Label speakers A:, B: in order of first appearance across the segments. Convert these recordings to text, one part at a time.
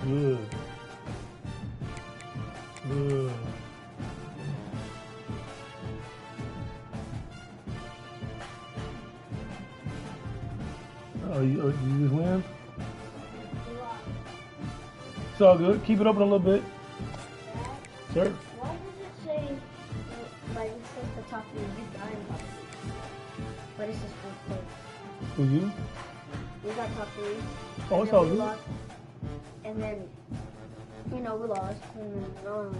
A: Good. Good. Oh, you just win? It's all good. Keep it open a little bit. Sir?
B: Why does it say, like, it says the top three, you got in top three? But it says fourth place.
A: Who, you?
B: We got top three.
A: Oh, it's all good.
B: Lost, and then, you know, we lost. And then,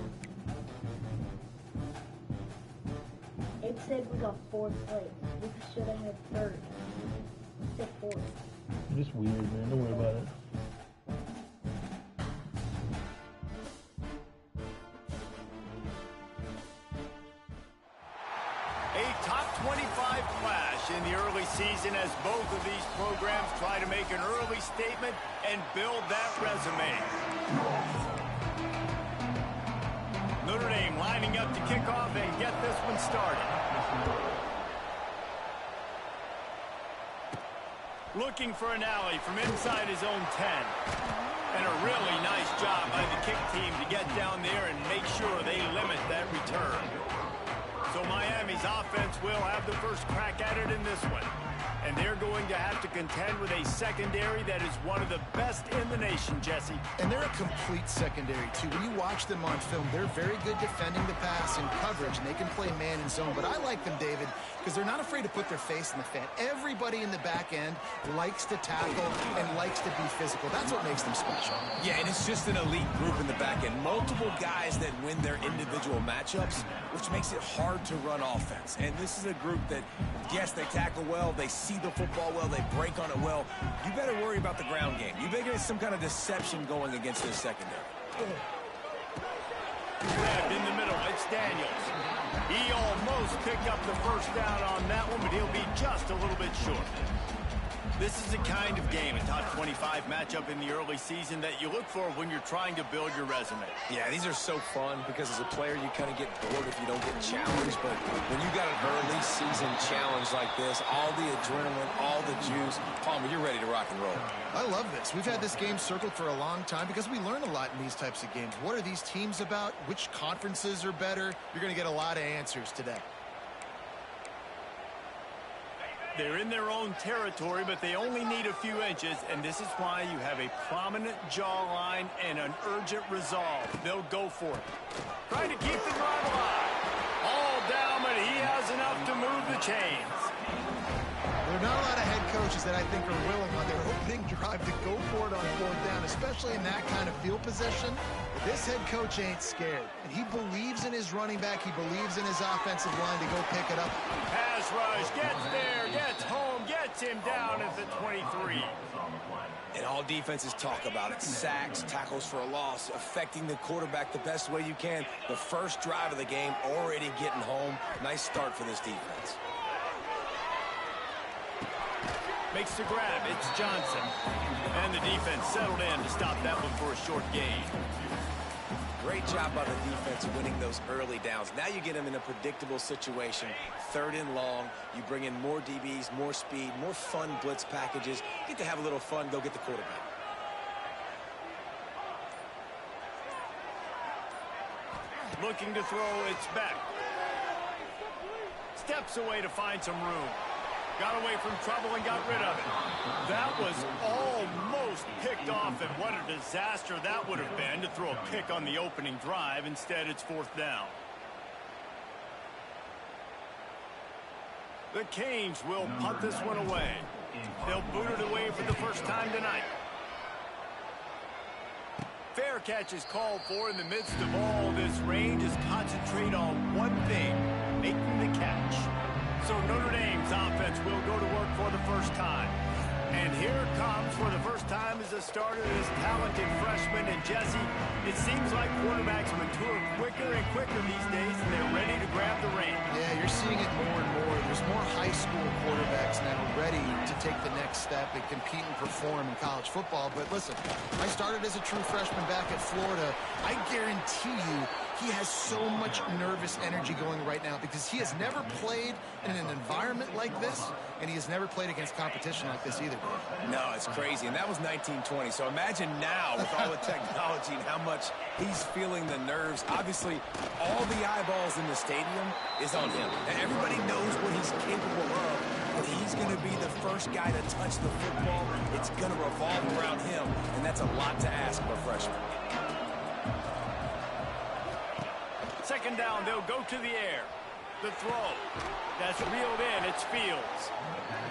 B: it said we got fourth place. We should have had third. It said fourth.
A: Just weird, man. Don't worry about it.
C: A top 25 clash in the early season as both of these programs try to make an early statement and build that resume. Notre Dame lining up to kick off and get this one started. Looking for an alley from inside his own 10. And a really nice job by the kick team to get down there and make sure they limit that return. So Miami's offense will have the first crack at it in this one. And they're going to have to contend with a secondary that is one of the best in the nation, Jesse.
D: And they're a complete secondary, too. When you watch them on film, they're very good defending the pass and coverage, and they can play man and zone. But I like them, David, because they're not afraid to put their face in the fan. Everybody in the back end likes to tackle and likes to be physical. That's what makes them special.
E: Yeah, and it's just an elite group in the back end. Multiple guys that win their individual matchups, which makes it hard to run offense. And this is a group that, yes, they tackle well, they see the football well, they break on it well. You better worry about the ground game. You better get some kind of deception going against this secondary.
C: Grabbed in the middle, it's Daniels. He almost picked up the first down on that one, but he'll be just a little bit short. This is the kind of game, a top 25 matchup in the early season, that you look for when you're trying to build your resume.
E: Yeah, these are so fun because as a player, you kind of get bored if you don't get challenged. But when you got an early season challenge like this, all the adrenaline, all the juice, Palmer, you're ready to rock and roll.
D: I love this. We've had this game circled for a long time because we learn a lot in these types of games. What are these teams about? Which conferences are better? You're going to get a lot of answers today.
C: They're in their own territory, but they only need a few inches, and this is why you have a prominent jawline and an urgent resolve. They'll go for it. Trying to keep the drive alive. All down, but he has enough to move the chains.
D: There are not a lot of head coaches that I think are willing on their opening drive to go for it on fourth down, especially in that kind of field position. This head coach ain't scared, and he believes in his running back. He believes in his offensive line to go pick it up.
C: Pass rush, gets there, gets home, gets him down at the 23.
E: And all defenses talk about it. Sacks, tackles for a loss, affecting the quarterback the best way you can. The first drive of the game, already getting home. Nice start for this defense.
C: Makes the grab, it's Johnson. And the defense settled in to stop that one for a short gain.
E: Great job by the defense winning those early downs. Now you get them in a predictable situation. Third and long. You bring in more DBs, more speed, more fun blitz packages. Get to have a little fun, go get the quarterback.
C: Looking to throw, it's back. Steps away to find some room. Got away from trouble and got rid of it. That was almost picked off, and what a disaster that would have been to throw a pick on the opening drive. Instead, it's fourth down. The Canes will punt this one away. They'll boot it away for the first time tonight. Fair catch is called for. In the midst of all this rain, just concentrate on one thing, making the catch. So Notre Dame's offense will go to work for the first time. And here it comes for the first time as a starter, this talented freshman. And Jesse, it seems like quarterbacks mature quicker and quicker these days, and they're ready to grab the reins.
D: Yeah, you're seeing it more and more. There's more high school quarterbacks now ready to take the next step and compete and perform in college football. But listen, I started as a true freshman back at Florida. I guarantee you he has so much nervous energy going right now because he has never played in an environment like this, and he has never played against competition like this either.
E: No, it's crazy, and that was 1920. So imagine now with all the technology and how much he's feeling the nerves. Obviously, all the eyeballs in the stadium is on him. And everybody knows what he's capable of, but he's going to be the first guy to touch the football. It's going to revolve around him, and that's a lot to ask of a freshman.
C: Second down, they'll go to the air. The throw. That's reeled in. It's Fields.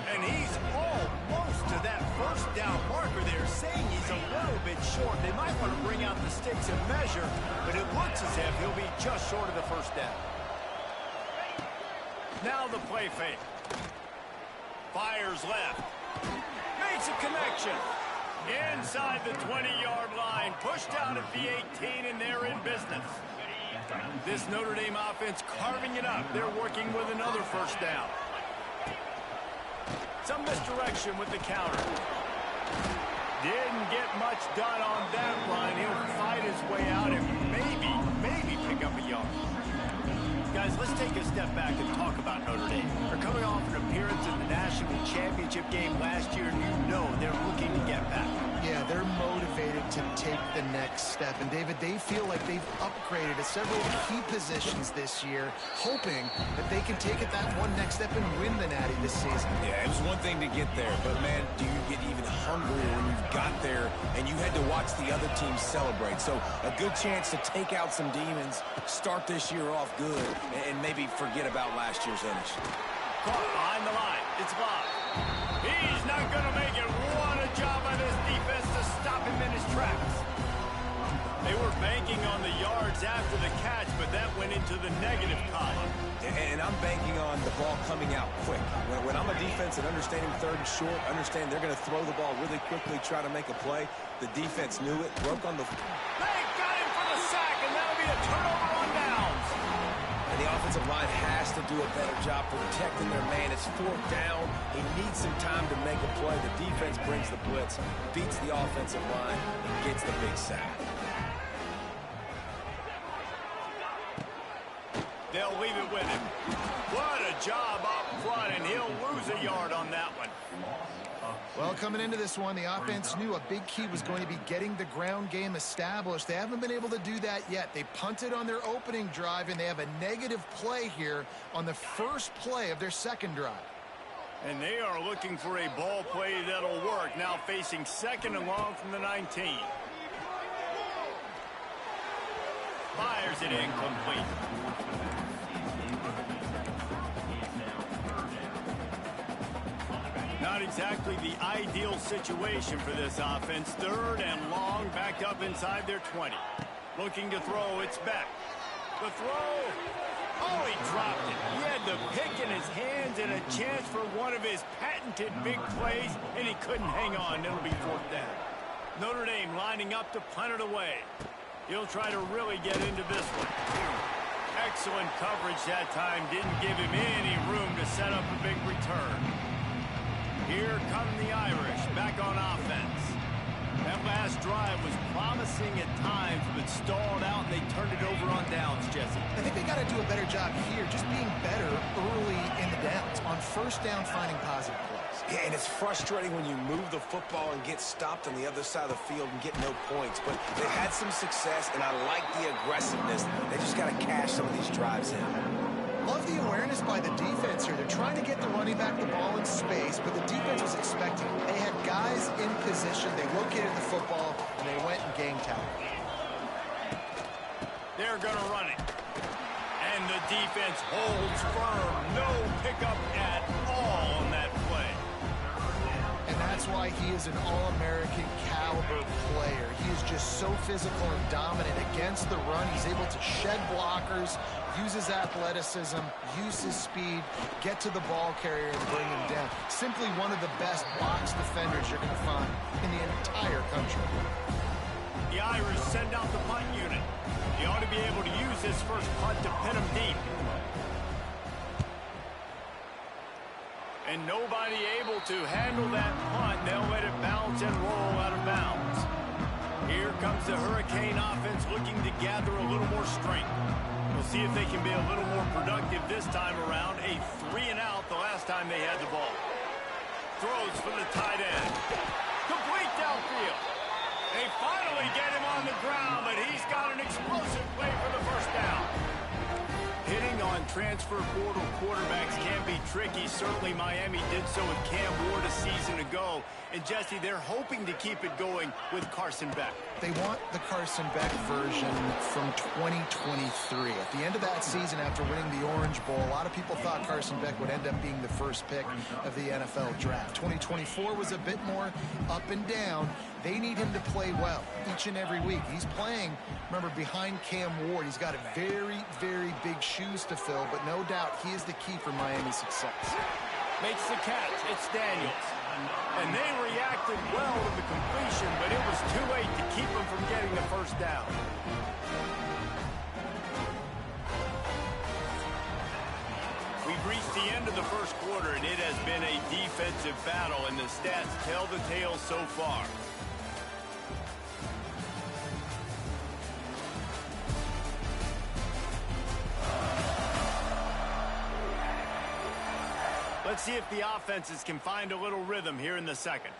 C: And he's almost to that first down marker there, saying he's a little bit short. They might want to bring out the sticks and measure, but it looks as if he'll be just short of the first down. Now the play fake. Fires left. Makes a connection. Inside the 20-yard line. Pushed out at the 18, and they're in business. This Notre Dame offense carving it up. They're working with another first down. Some misdirection with the counter. Didn't get much done on that run. He'll fight his way out and maybe pick up a yard. Guys, let's take a step back and talk about Notre Dame. They're coming off an appearance in the national championship game last year, and you know they're looking to get back.
D: Yeah, they're motivated to take the next step. And, David, they feel like they've upgraded at several key positions this year, hoping that they can take it that one next step and win the Natty this season.
E: Yeah, it was one thing to get there, but, man, do you get even hungrier when you've got there and you had to watch the other team celebrate? So a good chance to take out some demons, start this year off good, and maybe forget about last year's finish.
C: Caught behind the line. It's blocked. He's not going to make it. What a job by this defense to stop him in his tracks. They were banking on the yards after the catch, but that went into the negative column.
E: And I'm banking on the ball coming out quick. When I'm a defense and understanding third and short, understand they're going to throw the ball really quickly, try to make a play. The defense knew it, broke on the...
C: They got him for the sack, and that'll be a turnover on downs.
E: And the offensive line has to do a better job protecting their man. It's fourth down. He needs some time to make a play. The defense brings the blitz, beats the offensive line, and gets the big sack.
C: They'll leave it with him. What a job up front, and he'll lose a yard on that one.
D: Well, coming into this one, the offense knew a big key was going to be getting the ground game established. They haven't been able to do that yet. They punted on their opening drive, and they have a negative play here on the first play of their second drive.
C: And they are looking for a ball play that'll work. Now facing second and long from the 19. Fires it incomplete. Not exactly the ideal situation for this offense. Third and long, backed up inside their 20. Looking to throw, it's Beck. The throw. Oh, he dropped it. He had the pick in his hands and a chance for one of his patented big plays, and he couldn't hang on. It'll be fourth down. Notre Dame lining up to punt it away. He'll try to really get into this one. Excellent coverage that time. Didn't give him any room to set up a big return. Here come the Irish back on offense. That last drive was promising at times, but stalled out, and they turned it over on downs, Jesse.
D: I think they got to do a better job here, just being better early in the downs, on first down finding positive plays.
E: Yeah, and it's frustrating when you move the football and get stopped on the other side of the field and get no points. But they've had some success, and I like the aggressiveness. They just got to cash some of these drives in.
D: Love the awareness by the defense here. They're trying to get the running back the ball in space, but the defense was expecting it. They had guys in position. They located the football, and they went and gang tackled.
C: They're going to run it. And the defense holds firm. No pickup at all on that play.
D: And that's why he is an All-American caliber player. He is just so physical and dominant against the run. He's able to shed blockers, use his athleticism, use his speed, get to the ball carrier and bring him down. Simply one of the best box defenders you're going to find in the entire country.
C: The Irish send out the punt unit. He ought to be able to use his first punt to pin him deep. And nobody able to handle that punt. They'll let it bounce and roll out of bounds. Here comes the Hurricane offense looking to gather a little more strength. We'll see if they can be a little more productive this time around. A 3-and-out the last time they had the ball. Throws for the tight end. Complete downfield. They finally get him on the ground, but he's got an explosive play for the first down. Hitting on transfer portal quarterbacks can be tricky. Certainly Miami did so with Cam Ward a season ago. And Jesse, they're hoping to keep it going with Carson Beck.
D: They want the Carson Beck version from 2023. At the end of that season, after winning the Orange Bowl, a lot of people thought Carson Beck would end up being the first pick of the NFL draft. 2024 was a bit more up and down. They need him to play well each and every week. He's playing, remember, behind Cam Ward. He's got a very, very big shoes to fill, but no doubt he is the key for Miami's success.
C: Makes the catch. It's Daniels. And they reacted well to the completion, but it was too late to keep them from getting the first down. We've reached the end of the first quarter, and it has been a defensive battle, and the stats tell the tale so far. Let's see if the offenses can find a little rhythm here in the second.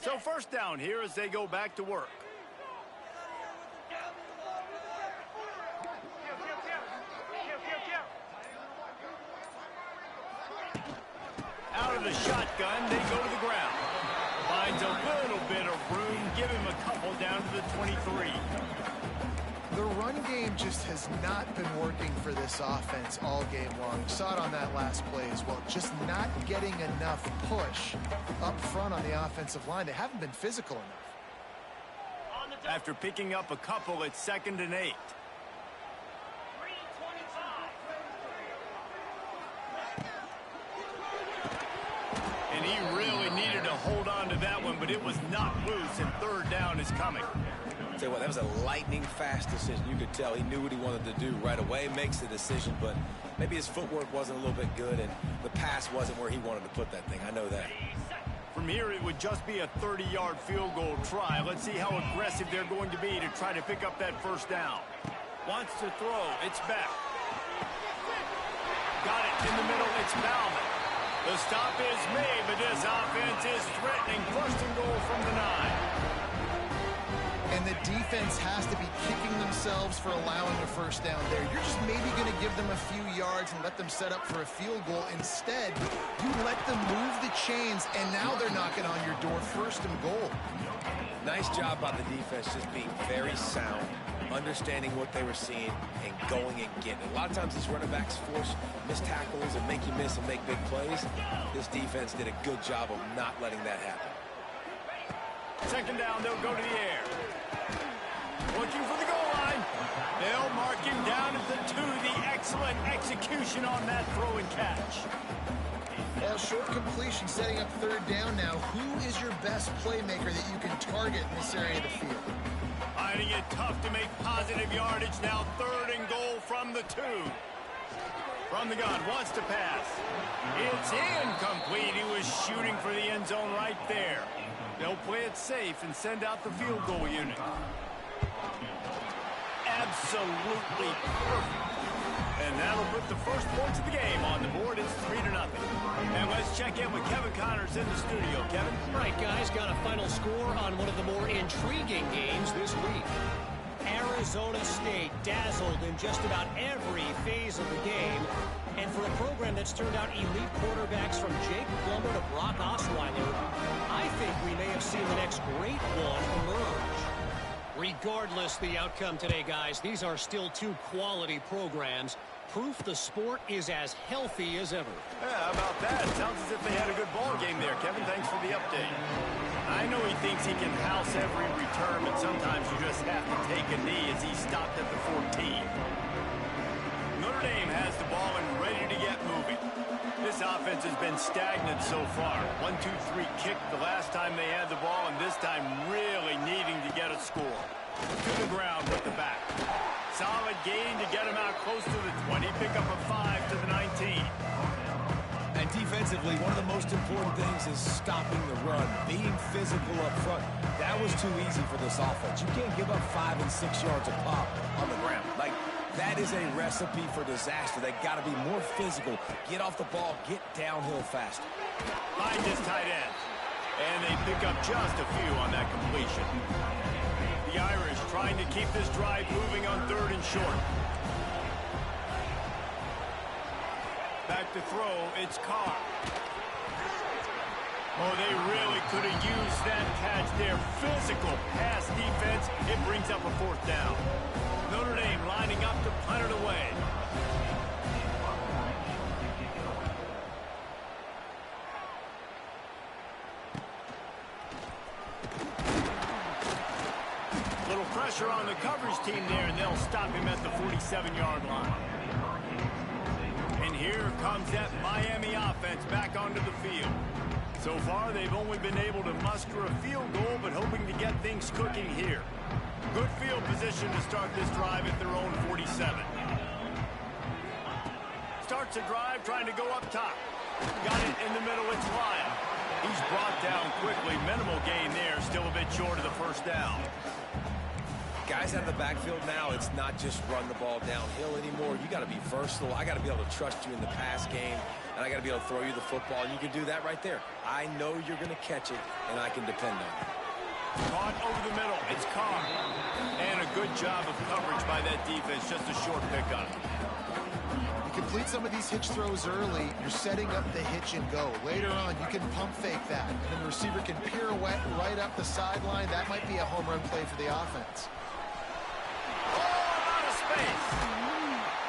C: So first down here as they go back to work. Out of the shotgun, they go to the ground. Finds a little bit of room, give him a couple down to the 23.
D: The run game just has not been working for this offense all game long. You saw it on that last play as well. Just not getting enough push up front on the offensive line. They haven't been physical enough.
C: After picking up a couple, it's 2nd and 8. And he really needed to hold on to that one, but it was not loose, and 3rd down is coming.
E: Tell you what, that was a lightning-fast decision. You could tell he knew what he wanted to do right away, makes the decision, but maybe his footwork wasn't a little bit good, and the pass wasn't where he wanted to put that thing. I know that.
C: From here, it would just be a 30-yard field goal try. Let's see how aggressive they're going to be to try to pick up that first down. Wants to throw. It's back. Got it in the middle. It's Bauman. The stop is made, but this offense is threatening. 1st and goal from the 9.
D: And the defense has to be kicking themselves for allowing a first down there. You're just maybe going to give them a few yards and let them set up for a field goal. Instead, you let them move the chains, and now they're knocking on your door. 1st and goal.
E: Nice job by the defense, just being very sound, understanding what they were seeing, and going and getting it. A lot of times these running backs force missed tackles and make you miss and make big plays. This defense did a good job of not letting that happen.
C: 2nd down, they'll go to the air. Looking for the goal line. They'll mark him down at the 2. The excellent execution on that throw and catch.
D: Well, short completion, setting up 3rd down now. Who is your best playmaker that you can target in this area of the field?
C: Finding it tough to make positive yardage. Now 3rd and goal from the 2. From the gun, wants to pass. It's incomplete. He was shooting for the end zone right there. They'll play it safe and send out the field goal unit. absolutely perfect. And that'll put the first points of the game on the board. It's 3-0. And let's check in with Kevin Connors in the studio. Kevin?
F: All right, guys, got a final score on one of the more intriguing games this week. Arizona State dazzled in just about every phase of the game. And for a program that's turned out elite quarterbacks from Jake Plummer to Brock Osweiler, I think we may have seen the next great one emerge. Regardless the outcome today, guys, these are still two quality programs. Proof the sport is as healthy as ever.
C: Yeah, how about that? Sounds as if they had a good ball game there. Kevin, thanks for the update. I know he thinks he can house every return, but sometimes you just have to take a knee as he stopped at the 14. Notre Dame has the ball and ready to get moving. This offense has been stagnant so far. 1-2-3 kick the last time they had the ball, and this time really needing to get a score. To the ground with the back. Solid gain to get him out close to the 20. Pick up a 5 to the 19.
E: And defensively, one of the most important things is stopping the run, being physical up front. That was too easy for this offense. You can't give up 5 and 6 yards a pop on the ground. Like, that is a recipe for disaster. They got to be more physical, get off the ball, get downhill faster.
C: Find this tight end. And they pick up just a few on that completion. The Irish trying to keep this drive moving on 3rd and short. Back to throw, it's Carr. Oh, they really could have used that catch there. Physical pass defense. It brings up a 4th down. Notre Dame lining up to punt it away. Little pressure on the coverage team there, and they'll stop him at the 47-yard line. And here comes that Miami offense back onto the field. So far, they've only been able to muster a field goal, but hoping to get things cooking here. Good field position to start this drive at their own 47. Starts a drive trying to go up top. Got it in the middle, it's Lyle. He's brought down quickly. Minimal gain there, still a bit short of the 1st down.
E: Guys out of the backfield now, it's not just run the ball downhill anymore. You got to be versatile. I got to be able to trust you in the pass game, and I got to be able to throw you the football, and you can do that right there. I know you're going to catch it, and I can depend on it.
C: Caught over the middle. It's Carr. And a good job of coverage by that defense. Just a short pickup.
D: You complete some of these hitch throws early, you're setting up the hitch and go. Later on, you can pump fake that, and then the receiver can pirouette right up the sideline. That might be a home run play for the offense.
C: Out of space.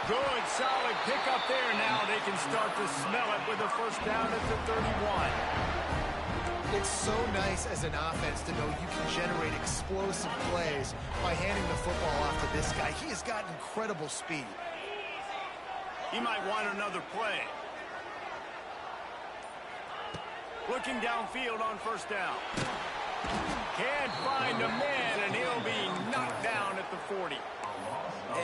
C: Good, solid pickup there. Now they can start to smell it with a 1st down at the 31.
D: It's so nice as an offense to know you can generate explosive plays by handing the football off to this guy. He has got incredible speed.
C: He might want another play. Looking downfield on 1st down. Can't find a man, and he'll be knocked down at the 40.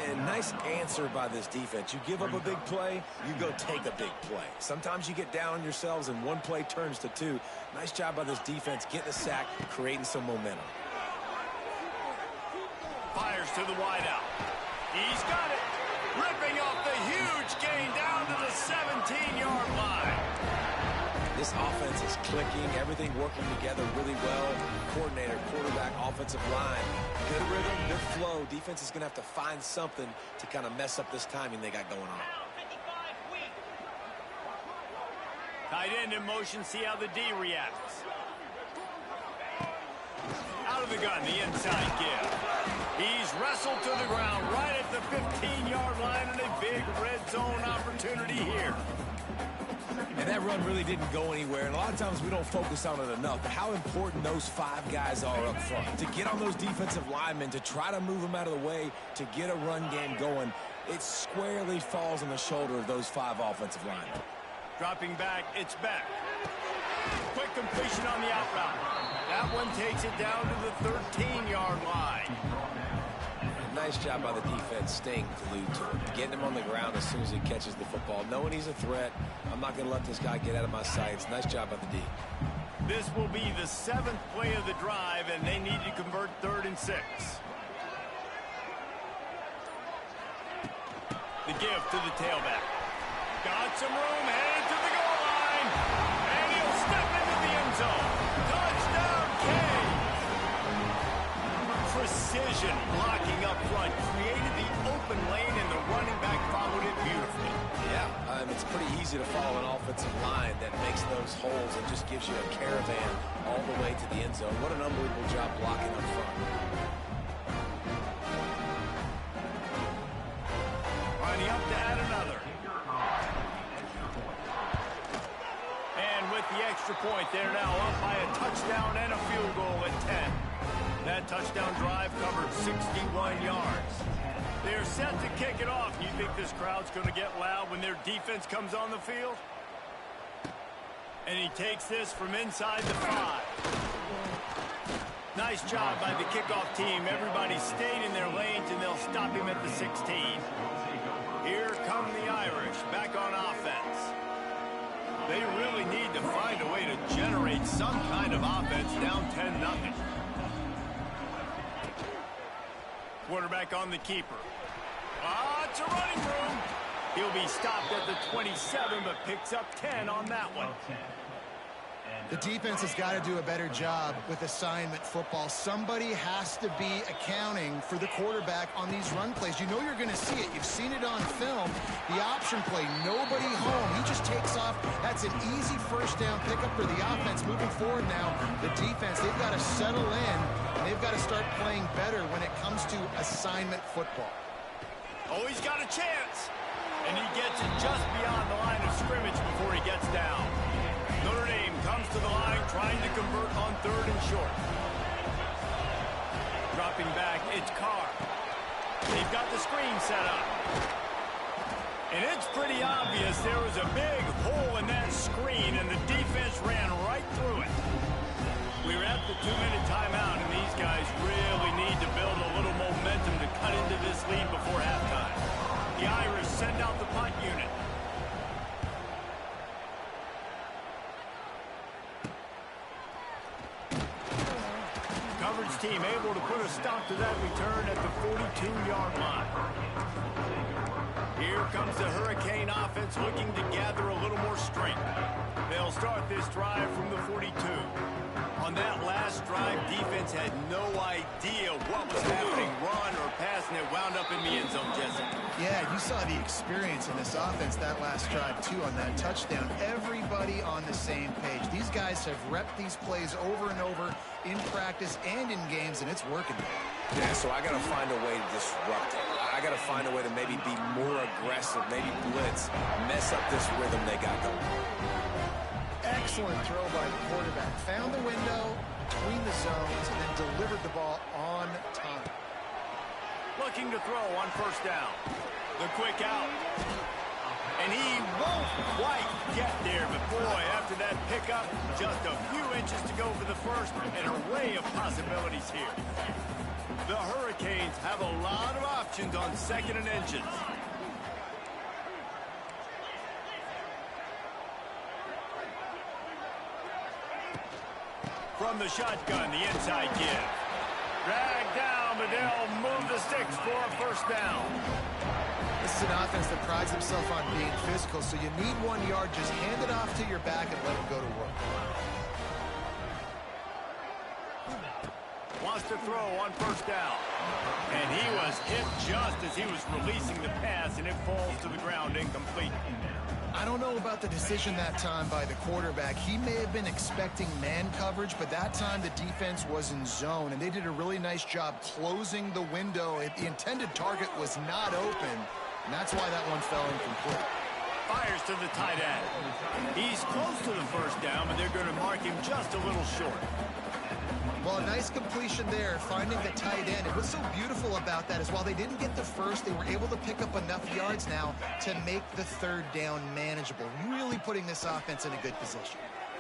E: And nice answer by this defense. You give up a big play, you go take a big play. Sometimes you get down on yourselves and one play turns to 2. Nice job by this defense getting a sack, creating some momentum.
C: Fires to the wideout. He's got it. Ripping off the huge gain down to the 17-yard line.
E: This offense is clicking, everything working together really well. Coordinator, quarterback, offensive line. Good rhythm, good flow. Defense is going to have to find something to kind of mess up this timing they got going on.
C: Tight end in motion, see how the D reacts. Out of the gun, the inside give. He's wrestled to the ground right at the 15-yard line, and a big red zone opportunity here.
E: And that run really didn't go anywhere, and a lot of times we don't focus on it enough, but how important those 5 guys are up front. To get on those defensive linemen, to try to move them out of the way, to get a run game going, it squarely falls on the shoulder of those 5 offensive linemen.
C: Dropping back, it's back. Quick completion on the out route. That one takes it down to the 13-yard line.
E: Nice job by the defense staying glued to him, getting him on the ground as soon as he catches the football, knowing he's a threat. I'm not going to let this guy get out of my sights. Nice job by the D.
C: This will be the 7th play of the drive, and they need to convert 3rd and 6. The give to the tailback. Got some room, headed to the goal line. And he'll step into the end zone. Touchdown, Canes. Precision blocking up front. Created the open lane, and the running back followed it beautifully.
E: Yeah, it's pretty easy to follow an offensive line that makes those holes and just gives you a caravan all the way to the end zone. What an unbelievable job blocking up front.
C: Lining up to add another. And with the extra point, they're now up by a touchdown and a field goal at 10. That touchdown drive covered 61 yards. They're set to kick it off. You think this crowd's going to get loud when their defense comes on the field? And he takes this from inside the 5. Nice job by the kickoff team. Everybody stayed in their lanes, and they'll stop him at the 16. Here come the Irish, back on offense. They really need to find a way to generate some kind of offense down 10-0. Quarterback on the keeper. It's a running room. He'll be stopped at the 27, but picks up 10 on that one.
D: The defense has got to do a better job with assignment football. Somebody has to be accounting for the quarterback on these run plays. You know you're going to see it. You've seen it on film. The option play, nobody home. He just takes off. That's an easy first down pickup for the offense. Moving forward now, the defense, they've got to settle in, and they've got to start playing better when it comes to assignment football.
C: Oh, he's got a chance. And he gets it just beyond the line of scrimmage before he gets down. Notre Dame comes to the line trying to convert on 3rd and short. Dropping back, it's Carr. They've got the screen set up. And it's pretty obvious there was a big hole in that screen, and the defense ran right through it. We're at the 2-minute timeout, and these guys really need to build a little momentum to cut into this lead before halftime. The Irish send out the punt unit. Coverage team able to put a stop to that return at the 42-yard line. Here comes the Hurricane offense looking to gather a little more strength. They'll start this drive from the 42. On that last drive, defense had no idea what was happening, run or pass, and it wound up in the end zone, Jesse.
D: Yeah, you saw the experience in this offense that last drive, too, on that touchdown. Everybody on the same page. These guys have repped these plays over and over in practice and in games, and it's working.
E: Yeah, so I got to find a way to disrupt it. I got to find a way to maybe be more aggressive, maybe blitz, mess up this rhythm they got going.
D: Excellent throw by the quarterback. Found the window between the zones and then delivered the ball on time.
C: Looking to throw on 1st down. The quick out. And he won't quite get there, but boy, after that pickup, just a few inches to go for the first, an array of possibilities here. The Hurricanes have a lot of options on 2nd and inches. From the shotgun, the inside give. Dragged down, but they'll move the sticks for a 1st down.
D: This is an offense that prides himself on being physical, so you need 1 yard. Just hand it off to your back and let him go to work.
C: Wants to throw on 1st down. And he was hit just as he was releasing the pass, and it falls to the ground incomplete.
D: I don't know about the decision that time by the quarterback. He may have been expecting man coverage, but that time the defense was in zone, and they did a really nice job closing the window. The intended target was not open, and that's why that one fell incomplete.
C: Fires to the tight end. He's close to the 1st down, but they're going to mark him just a little short.
D: Well, a nice completion there, finding the tight end. And what's so beautiful about that is while they didn't get the first, they were able to pick up enough yards now to make the 3rd down manageable. Really putting this offense in a good position.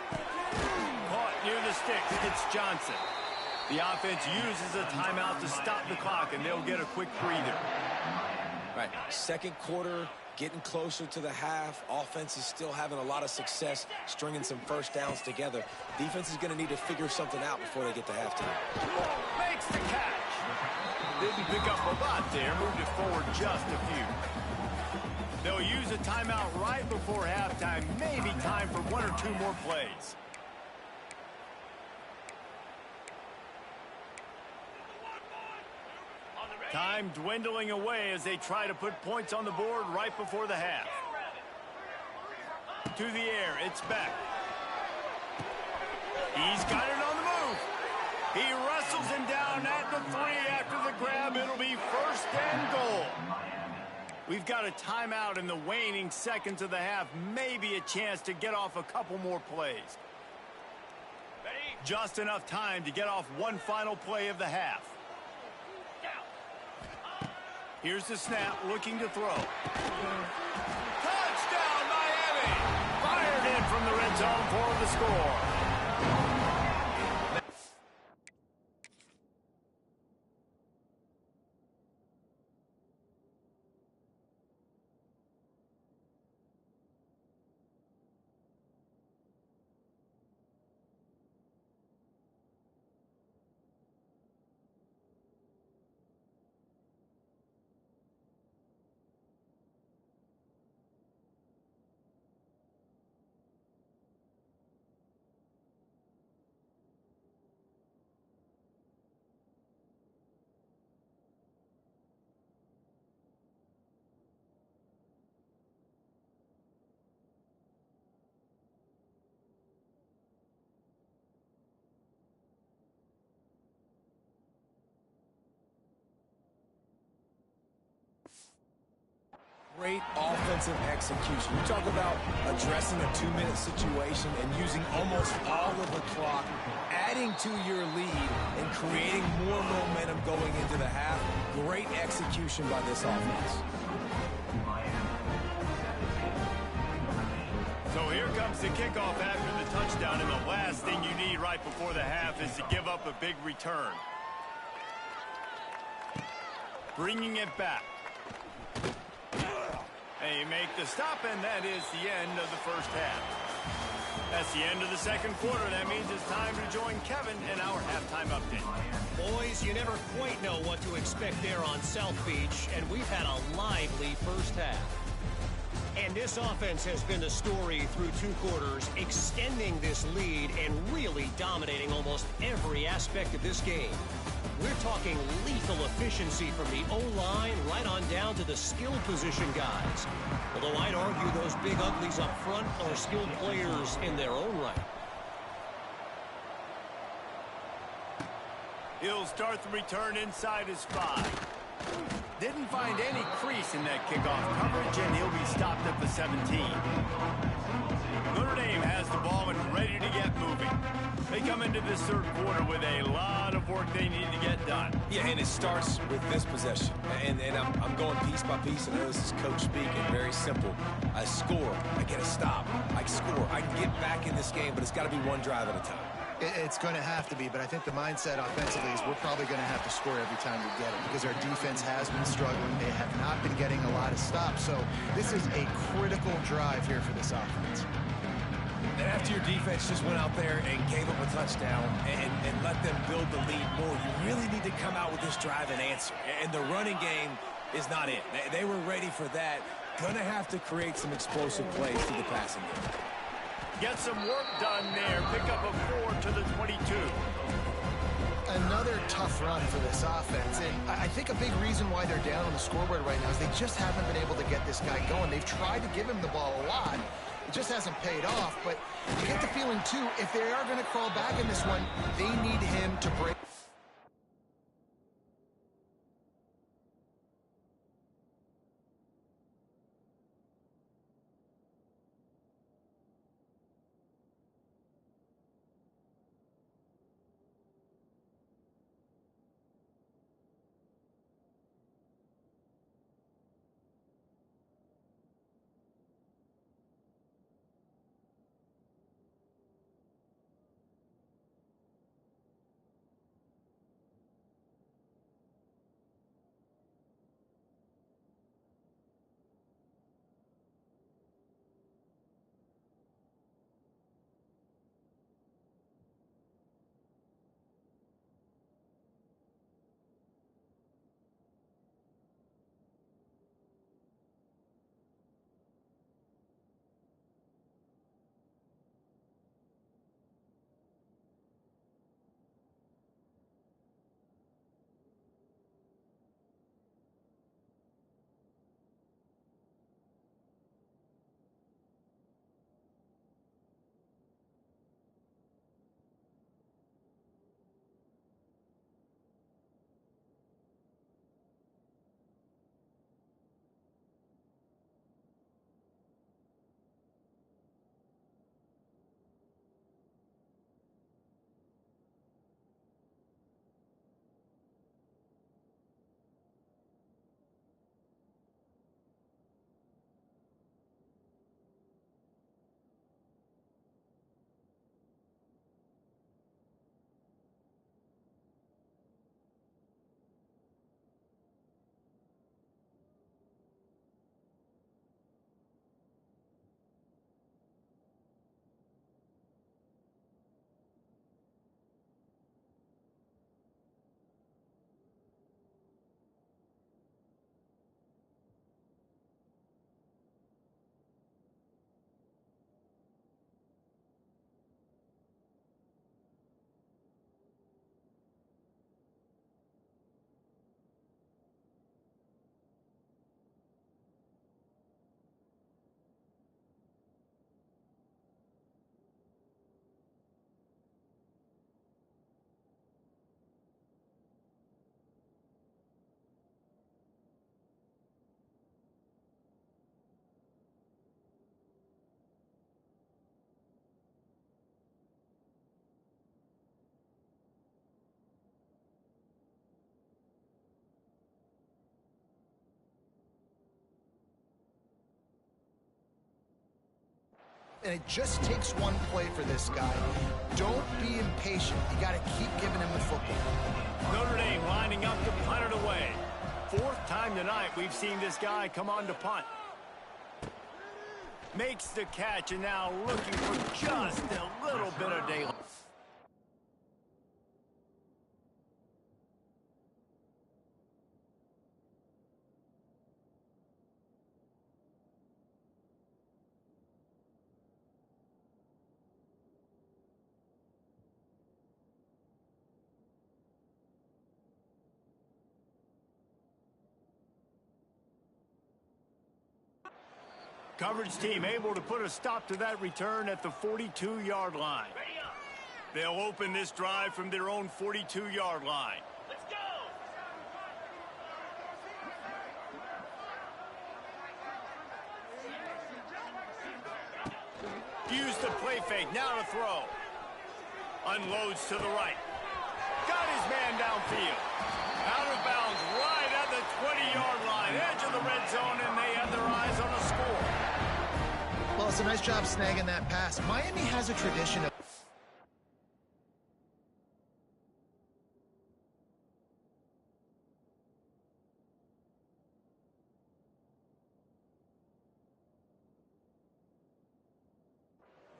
C: Caught near the sticks. It's Johnson. The offense uses a timeout to stop the clock, and they'll get a quick breather.
E: Right, 2nd quarter, getting closer to the half. Offense is still having a lot of success stringing some 1st downs together. Defense is going to need to figure something out before they get to halftime.
C: Makes the catch. Didn't pick up a lot there. Moved it forward just a few. They'll use a timeout right before halftime. Maybe time for one or two more plays. Time dwindling away as they try to put points on the board right before the half. To the air, it's Beck. He's got it on the move. He wrestles him down at the 3 after the grab. It'll be first and goal. We've got a timeout in the waning seconds of the half. Maybe a chance to get off a couple more plays. Just enough time to get off one final play of the half. Here's the snap, looking to throw. Touchdown, Miami! Fired in from the red zone for the score.
E: Great offensive execution. You talk about addressing a 2-minute situation and using almost all of the clock, adding to your lead and creating more momentum going into the half. Great execution by this offense.
C: So here comes the kickoff after the touchdown, and the last thing you need right before the half is to give up a big return. Bringing it back. They make the stop, and that is the end of the first half. That's the end of the second quarter. That means it's time to join Kevin in our halftime update.
F: Boys, you never quite know what to expect there on South Beach, and we've had a lively first half. And this offense has been the story through 2 quarters, extending this lead and really dominating almost every aspect of this game. We're talking lethal efficiency from the O-line right on down to the skilled position guys. Although I'd argue those big uglies up front are skilled players in their own right.
C: He'll start the return inside his 5. Didn't find any crease in that kickoff coverage, and he'll be stopped at the 17. Notre Dame has the ball and ready to get moving. They come into this third quarter with a lot of work they need to get done.
E: Yeah, and it starts with this possession. And I'm going piece by piece. I know this is coach speaking. Very simple. I score. I get a stop. I score. I can get back in this game, but it's got to be one drive at a time.
D: It's going to have to be, but I think the mindset offensively is we're probably going to have to score every time we get it because our defense has been struggling. They have not been getting a lot of stops. So this is a critical drive here for this offense.
E: And after your defense just went out there and gave up a touchdown and let them build the lead more, you really need to come out with this drive and answer. And the running game is not it. They were ready for that. Going to have to create some explosive plays through the passing game.
C: Get some work done there. Pick up a 4 to the 22.
D: Another tough run for this offense. And I think a big reason why they're down on the scoreboard right now is they just haven't been able to get this guy going. They've tried to give him the ball a lot. It just hasn't paid off. But you get the feeling, too, if they are going to crawl back in this one, they need him to break. and it just takes one play for this guy. Don't be impatient. You got to keep giving him the football.
C: Notre Dame lining up to punt it away. Fourth time tonight we've seen this guy come on to punt. Makes the catch, and now looking for just a little bit of daylight. Coverage team able to put a stop to that return at the 42-yard line. They'll open this drive from their own 42-yard line. Let's go! Use the play fake, now to throw. Unloads to the right. Got his man downfield. Out of bounds right at the 20-yard line. Edge of the red zone, and they have their eyes on a score.
D: Well, it's a nice job snagging that pass. Miami has a tradition of...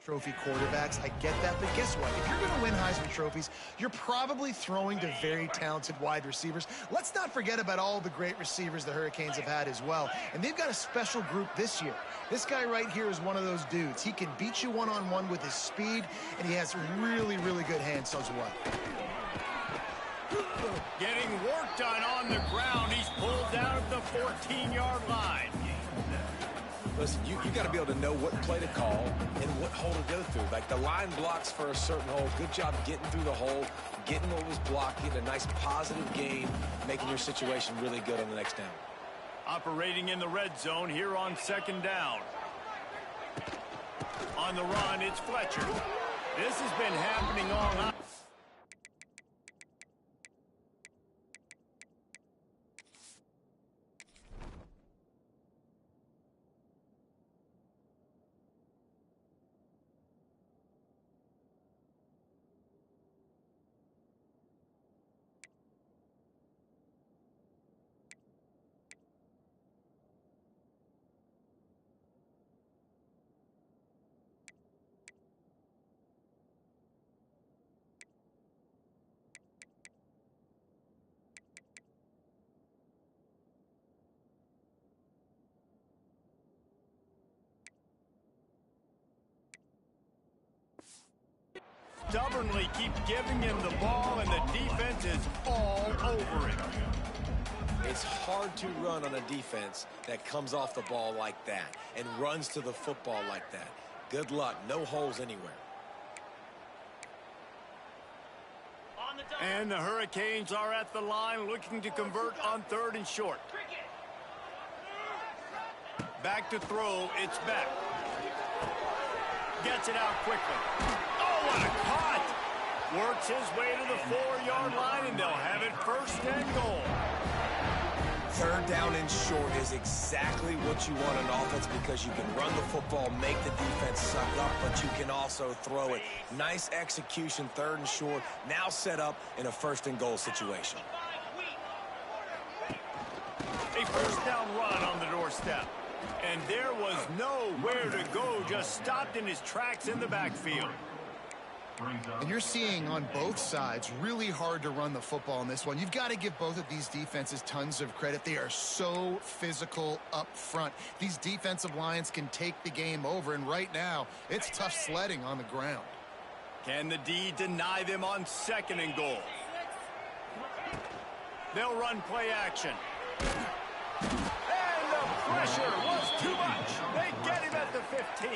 D: trophy quarterbacks. I get that, but guess what? If you're going to win Heisman trophies, you're probably throwing to very talented wide receivers. Let's not forget about all the great receivers the Hurricanes have had as well. And they've got a special group this year. This guy right here is one of those dudes. He can beat you one-on-one with his speed, and he has really, really good hands as well.
C: Getting work done on the ground. He's pulled down at the 14-yard line.
E: Listen, you got to be able to know what play to call and what hole to go through. Like the line blocks for a certain hole. Good job getting through the hole, getting what was blocked, getting a nice positive gain, making your situation really good on the next down.
C: Operating in the red zone here on second down. On the run, it's Fletcher. This has been happening all night. Stubbornly keep giving him the ball, and the defense is all over it.
E: It's hard to run on a defense that comes off the ball like that and runs to the football like that. Good luck. No holes anywhere.
C: And the Hurricanes are at the line looking to convert on 3rd and short. Back to throw. It's Beck. Gets it out quickly. Oh, what a cut! Works his way to the 4-yard line, and they'll have it 1st and goal.
E: 3rd down and short is exactly what you want on offense because you can run the football, make the defense suck up, but you can also throw it. Nice execution, 3rd and short, now set up in a 1st and goal situation.
C: A 1st down run on the doorstep. And there was nowhere to go, just stopped in his tracks in the backfield.
D: And you're seeing on both sides really hard to run the football in this one. You've got to give both of these defenses tons of credit. They are so physical up front. These defensive lines can take the game over, and right now it's tough sledding on the ground.
C: Can the D deny them on 2nd and goal? They'll run play action. And the pressure was too much. They get him at the 15.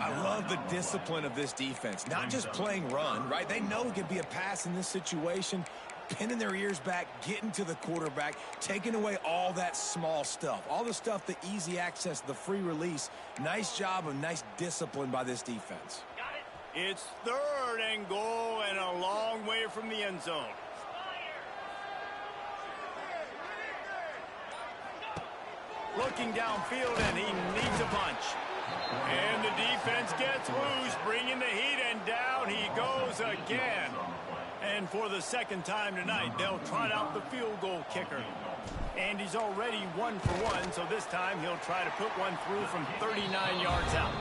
E: I love the discipline of this defense. Not just playing run, right? They know it could be a pass in this situation, pinning their ears back, getting to the quarterback, taking away all that small stuff. All the stuff, the easy access, the free release. Nice job of nice discipline by this defense.
C: It's 3rd and goal and a long way from the end zone. Looking downfield, and he needs a punch. And the defense gets loose, bringing the heat, and down he goes again. And for the second time tonight, they'll trot out the field goal kicker. And he's already 1 for 1, so this time he'll try to put one through from 39 yards out.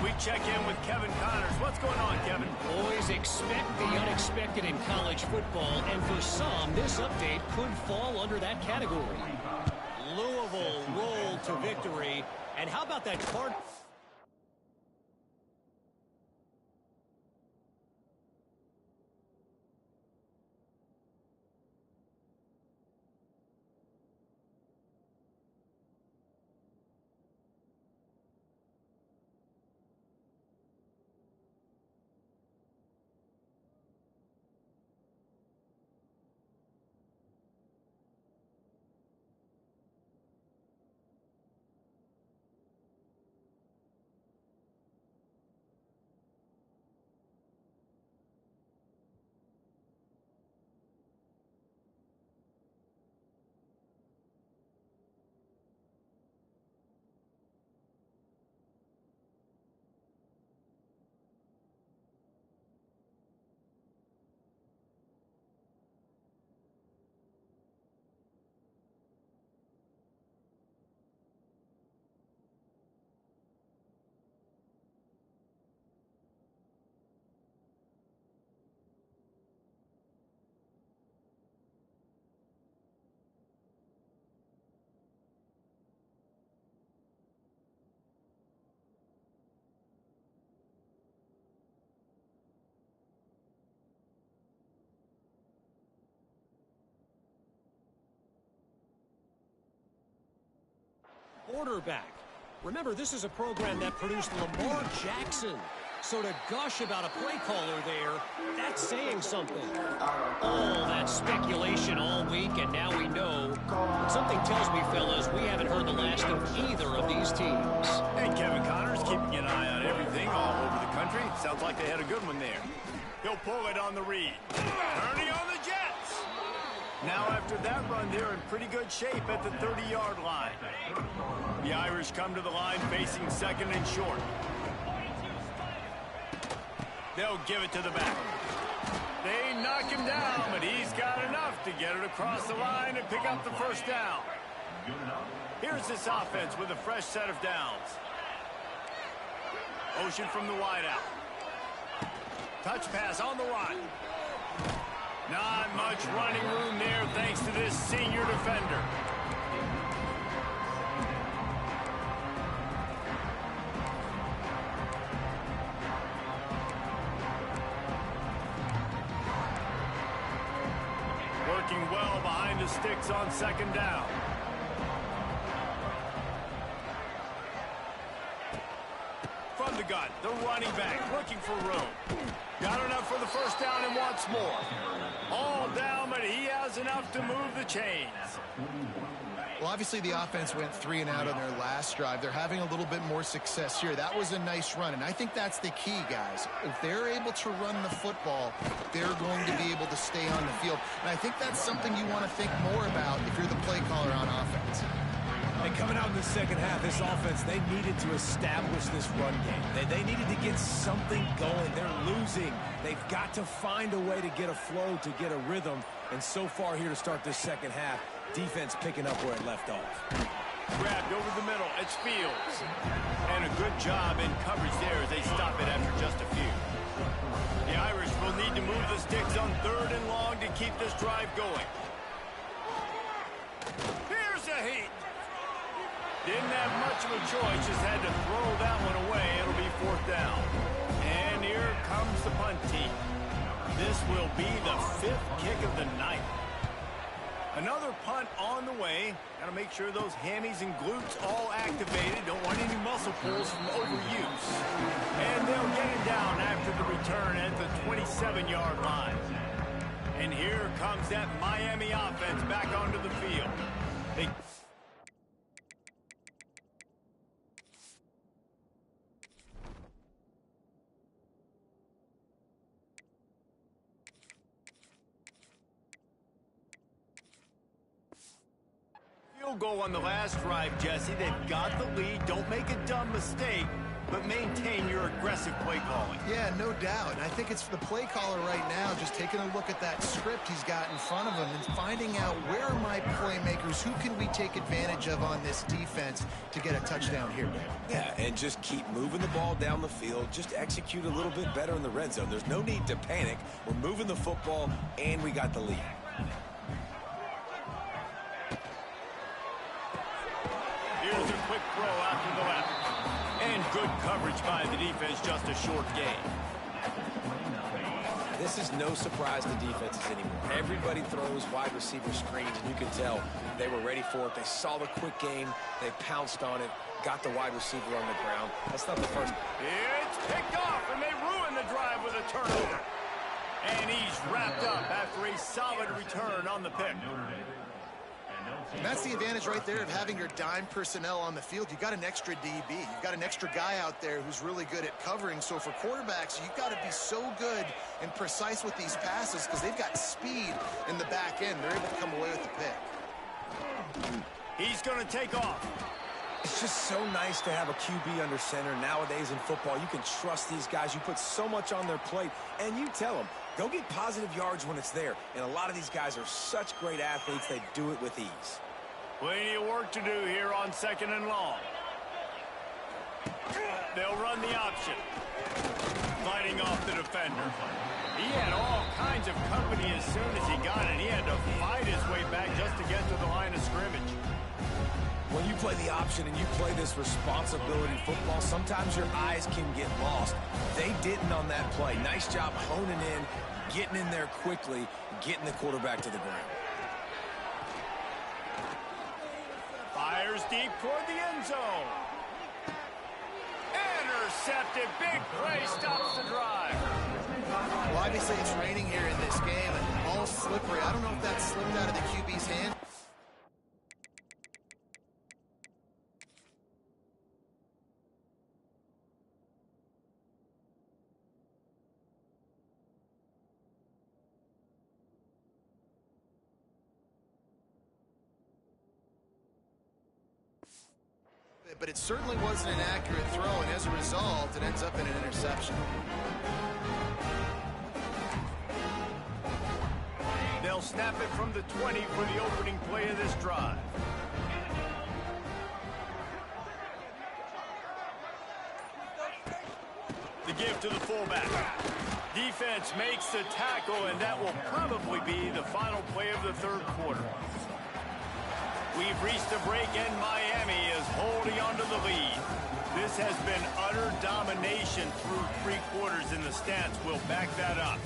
C: We check in with Kevin Connors. What's going on, Kevin?
F: Boys, expect the unexpected in college football, and for some, this update could fall under that category. Louisville rolled to victory, and how about that card? Quarterback. Remember, this is a program that produced Lamar Jackson. So to gush about a play caller there, that's saying something. All that speculation all week, and now we know. But something tells me, fellas, we haven't heard the last of either of these teams.
C: Hey, Kevin Connors, keeping an eye on everything all over the country. Sounds like they had a good one there. He'll pull it on the read. Turning on the Jets. Now after that run, they're in pretty good shape at the 30-yard line. The Irish come to the line facing second and short. They'll give it to the back. They knock him down, but he's got enough to get it across the line and pick up the first down. Here's this offense with a fresh set of downs. Motion from the wideout. Touch pass on the run. Not much running room there thanks to this senior defender. Working well behind the sticks on second down. From the gun, the running back looking for room. Got enough for the first down and wants more. All down, but he has enough to move the chains.
D: Well, obviously the offense went 3 and out on their last drive. They're having a little bit more success here. That was a nice run, and I think that's the key, guys. If they're able to run the football, they're going to be able to stay on the field. And I think that's something you want to think more about if you're the play caller on offense.
E: And coming out in the second half, this offense, they needed to establish this run game. They needed to get something going. They're losing. They've got to find a way to get a flow, to get a rhythm. And so far here to start this second half, defense picking up where it left off.
C: Grabbed over the middle. It's Fields. And a good job in coverage there as they stop it after just a few. The Irish will need to move the sticks on 3rd and long to keep this drive going. Here's a heat. Didn't have much of a choice, just had to throw that one away. It'll be 4th down. And here comes the punt team. This will be the 5th kick of the night. Another punt on the way. Got to make sure those hammies and glutes all activated. Don't want any muscle pulls from overuse. And they'll get it down after the return at the 27-yard line. And here comes that Miami offense back onto the field. They field goal on the last drive, Jesse. They've got the lead. Don't make a dumb mistake, but maintain your aggressive play calling.
D: Yeah, no doubt. And I think it's the play caller right now just taking a look at that script he's got in front of him and finding out where are my playmakers, who can we take advantage of on this defense to get a touchdown here.
E: Yeah, and just keep moving the ball down the field. Just execute a little bit better in the red zone. There's no need to panic. We're moving the football, and we got the lead.
C: Here's a quick throw out to the left. And good coverage by the defense, just a short gain.
E: This is no surprise to defenses anymore. Everybody throws wide receiver screens, and you can tell they were ready for it. They saw the quick game. They pounced on it, got the wide receiver on the ground. That's not the first.
C: It's picked off, and they ruin the drive with a turnover. And he's wrapped up after a solid return on the pick.
D: And that's the advantage right there of having your dime personnel on the field. You've got an extra DB. You've got an extra guy out there who's really good at covering. So for quarterbacks, you've got to be so good and precise with these passes because they've got speed in the back end. They're able to come away with the pick.
C: He's going to take off.
E: It's just so nice to have a QB under center. Nowadays in football, you can trust these guys. You put so much on their plate, and you tell them, go get positive yards when it's there. And a lot of these guys are such great athletes, they do it with ease.
C: Plenty of work to do here on 2nd and long. They'll run the option. Fighting off the defender. He had all kinds of company as soon as he got it. He had to fight his way back just to get to the line of scrimmage.
E: When you play the option and you play this responsibility football, sometimes your eyes can get lost. They didn't on that play. Nice job honing in, getting in there quickly, getting the quarterback to the ground.
C: Fires deep toward the end zone. Intercepted. Big play stops the drive.
D: Well, obviously it's raining here in this game and all slippery. I don't know if that slipped out of the QB's hand. But it certainly wasn't an accurate throw, and as a result, it ends up in an interception.
C: They'll snap it from the 20 for the opening play of this drive. The give to the fullback. Defense makes the tackle, and that will probably be the final play of the third quarter. We've reached a break, and Miami is holding on to the lead. This has been utter domination through 3 quarters, and the stats will back that up.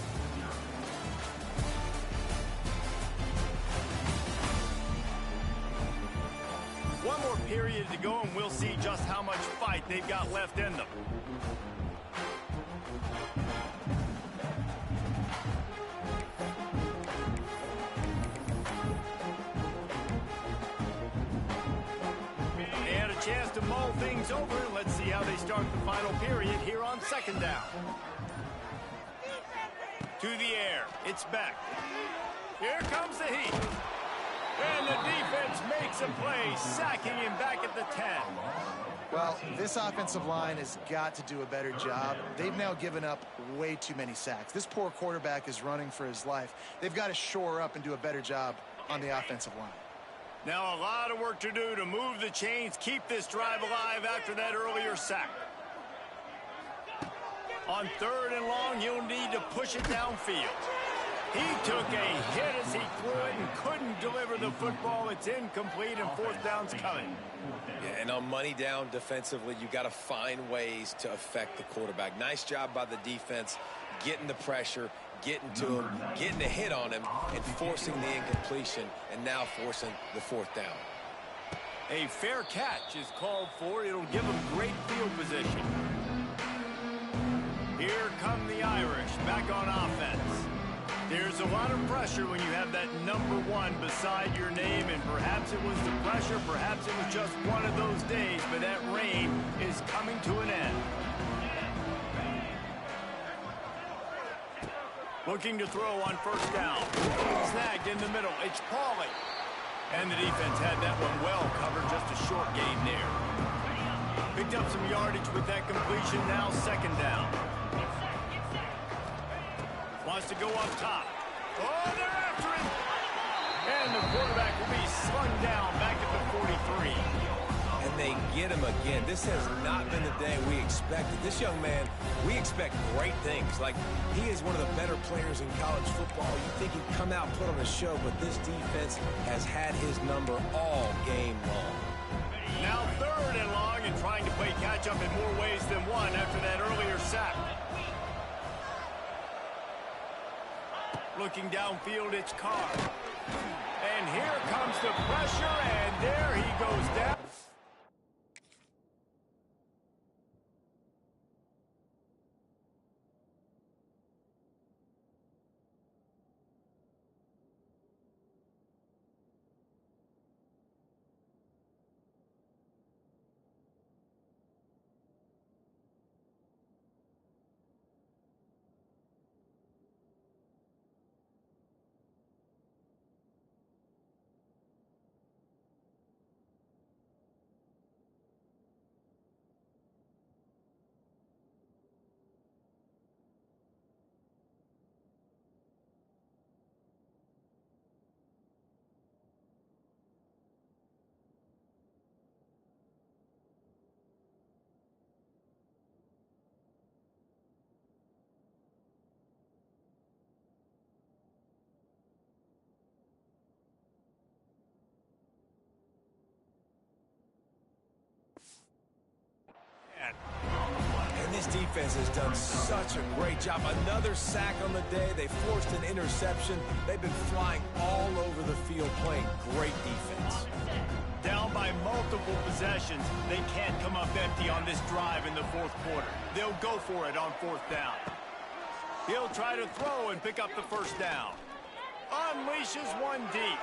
C: One more period to go, and we'll see just how much fight they've got left in them. Chance to mull things over. Let's see how they start the final period here on 2nd down. To the air. It's back. Here comes the heat. And the defense makes a play, sacking him back at the 10.
D: Well, this offensive line has got to do a better job. They've now given up way too many sacks. This poor quarterback is running for his life. They've got to shore up and do a better job on the offensive line.
C: Now a lot of work to do to move the chains, keep this drive alive after that earlier sack. On 3rd and long, you'll need to push it downfield. He took a hit as he threw it and couldn't deliver the football. It's incomplete, and 4th down's coming.
E: Yeah, and on money down defensively, you got to find ways to affect the quarterback. Nice job by the defense, getting the pressure, getting to him, getting a hit on him, and forcing the incompletion, and now forcing the 4th down.
C: A fair catch is called for. It'll give him great field position. Here come the Irish back on offense. There's a lot of pressure when you have that number 1 beside your name, and perhaps it was the pressure, perhaps it was just one of those days, but that reign is coming to an end. Looking to throw on 1st down. Snagged in the middle. It's Pauly. And the defense had that one well covered, just a short gain there. Picked up some yardage with that completion, now second down. Wants to go up top. Oh, they're after it! And the quarterback will be slung down back at the 43.
E: And they get him again. This has not been the day we expected. This young man, we expect great things. Like, he is one of the better players in college football. You think he'd come out and put on a show, but this defense has had his number all game long.
C: Now third and long, and trying to play catch-up in more ways than one after that earlier sack. Looking downfield, it's Carr. And here comes the pressure, and there he goes down.
E: And this defense has done such a great job. Another sack on the day. They forced an interception. They've been flying all over the field, playing great defense.
C: Down by multiple possessions, they can't come up empty on this drive in the fourth quarter. They'll go for it on fourth down. He'll try to throw and pick up the first down. Unleashes one deep.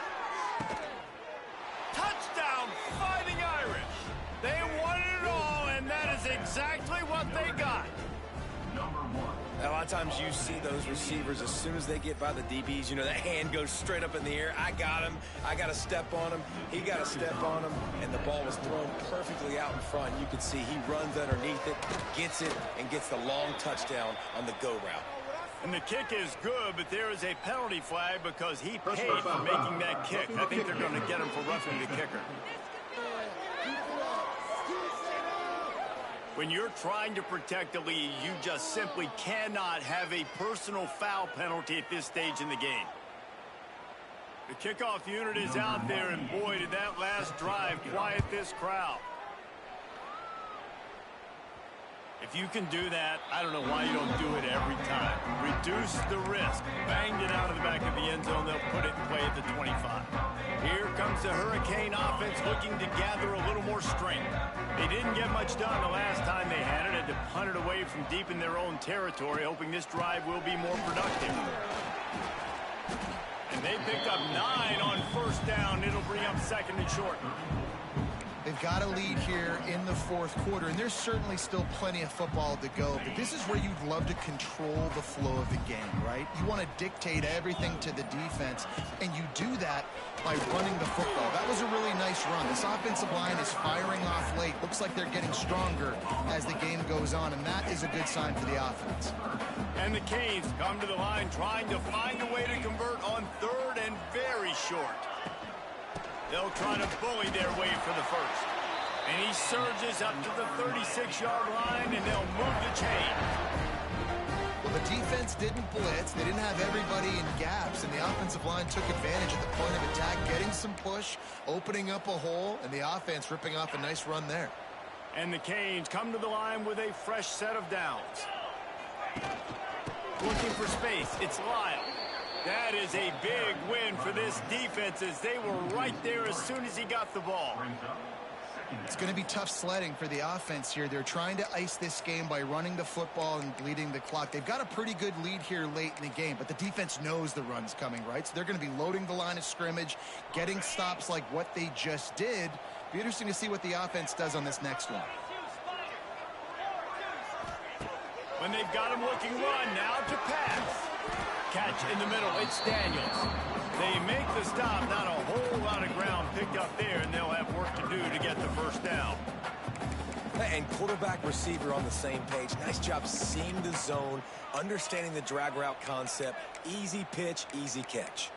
C: Touchdown, Fighting Irish. They wanted it all, and that is exactly what they got.
E: A lot of times you see those receivers, as soon as they get by the DBs, you know, that hand goes straight up in the air. I got him. I got to step on him. He got to step on him. And the ball was thrown perfectly out in front. You can see he runs underneath it, gets it, and gets the long touchdown on the go route.
C: And the kick is good, but there is a penalty flag because he paid for making that kick. I think they're going to get him for roughing the kicker. When you're trying to protect a lead, you just simply cannot have a personal foul penalty at this stage in the game. The kickoff unit is out there, and boy, did that last drive quiet this crowd. If you can do that, I don't know why you don't do it every time. Reduce the risk. Banged it out of the back of the end zone. They'll put it in play at the 25. Here comes the Hurricane offense looking to gather a little more strength. They didn't get much done the last time they had it. Had to punt it away from deep in their own territory, hoping this drive will be more productive. And they picked up 9 on first down. It'll bring up second and short.
D: They've got a lead here in the fourth quarter, and there's certainly still plenty of football to go, but this is where you'd love to control the flow of the game, right? You want to dictate everything to the defense, and you do that by running the football. That was a really nice run. This offensive line is firing off late. Looks like they're getting stronger as the game goes on, and that is a good sign for the offense.
C: And the Canes come to the line trying to find a way to convert on third and very short. They'll try to bully their way for the first. And he surges up to the 36-yard line, and they'll move the chain.
D: Well, the defense didn't blitz. They didn't have everybody in gaps, and the offensive line took advantage at the point of attack, getting some push, opening up a hole, and the offense ripping off a nice run there.
C: And the Canes come to the line with a fresh set of downs. Looking for space, it's Lyle. That is a big win for this defense, as they were right there as soon as he got the ball.
D: It's going to be tough sledding for the offense here. They're trying to ice this game by running the football and bleeding the clock. They've got a pretty good lead here late in the game, but the defense knows the run's coming, right? So they're going to be loading the line of scrimmage, getting stops like what they just did. Be interesting to see what the offense does on this next one.
C: When they've got him looking run, now to pass. Catch in the middle, it's Daniels. They make the stop, not a whole lot of ground
E: And quarterback receiver on the same page. Nice job seeing the zone, understanding the drag route concept. Easy pitch, easy catch.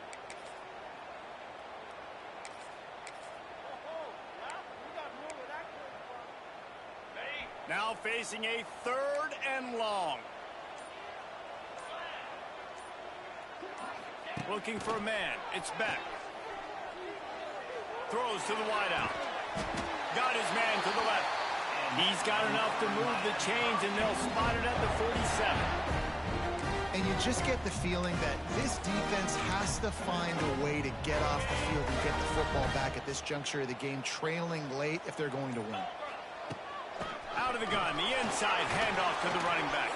C: Now facing a 3rd and long. Looking for a man. It's Beck. Throws to the wideout. Got his man to the left. He's got enough to move the chains, and they'll spot it at the 47.
D: And you just get the feeling that this defense has to find a way to get off the field and get the football back at this juncture of the game, trailing late if they're going to win.
C: Out of the gun, the inside handoff to the running back.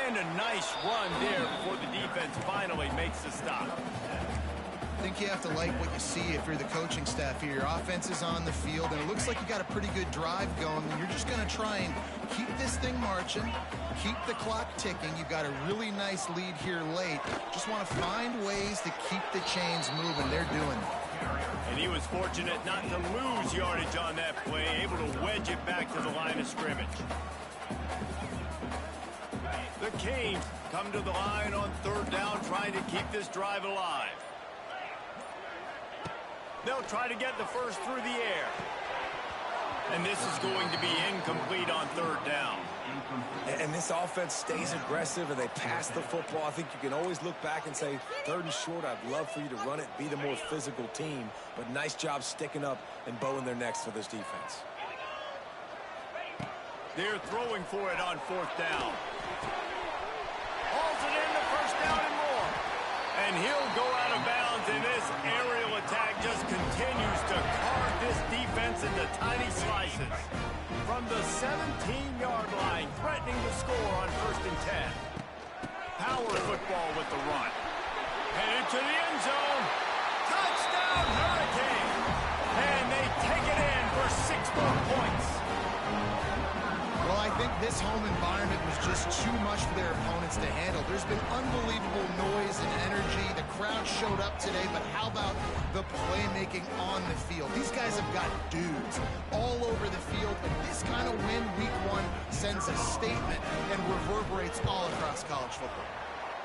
C: And a nice run there before the defense finally makes the stop.
D: I think you have to like what you see if you're the coaching staff here. Your offense is on the field, and it looks like you got a pretty good drive going, and you're just going to try and keep this thing marching, keep the clock ticking. You've got a really nice lead here late. Just want to find ways to keep the chains moving. They're doing it.
C: And he was fortunate not to lose yardage on that play, able to wedge it back to the line of scrimmage. The Canes come to the line on 3rd down, trying to keep this drive alive. They'll try to get the first through the air. And this is going to be incomplete on 3rd down.
E: And this offense stays aggressive, and they pass the football. I think you can always look back and say, 3rd and short, I'd love for you to run it, be the more physical team. But nice job sticking up and bowing their necks for this defense.
C: They're throwing for it on 4th down. Hauls it in the 1st down and more. And he'll go out of bounds, and this aerial attack just continues to carve this defense into tiny slices. From the 17-yard line, threatening to score on 1st and 10. Power football with the run. Headed to the end zone. Touchdown, Hurricane! And they take it in for 6 more points.
D: Well, I think this home environment was just too much for their opponents to handle. There's been unbelievable noise and energy. The crowd showed up today, but how about the playmaking on the field? These guys have got dudes all over the field, and this kind of win week 1 sends a statement and reverberates all across college football.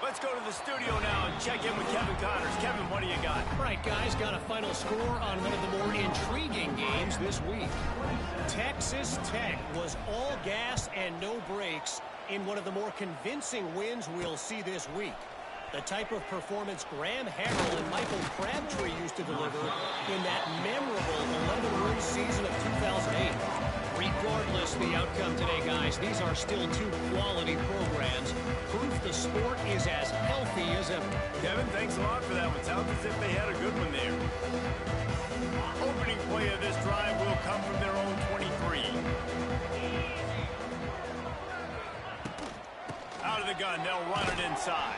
C: Let's go to the studio now and check in with Kevin Connors. Kevin, what do you got?
F: All right, guys, got a final score on one of the more intriguing games this week. Texas Tech was all gas and no brakes in one of the more convincing wins we'll see this week. The type of performance Graham Harrell and Michael Crabtree used to deliver in that memorable 11-win season of 2008. Regardless the outcome today, guys, these are still 2 quality programs. Proof the sport is as healthy as ever.
C: Kevin, thanks a lot for that one. Sounds as if they had a good one there. Opening play of this drive will come from their own 23. Out of the gun, they'll run it inside.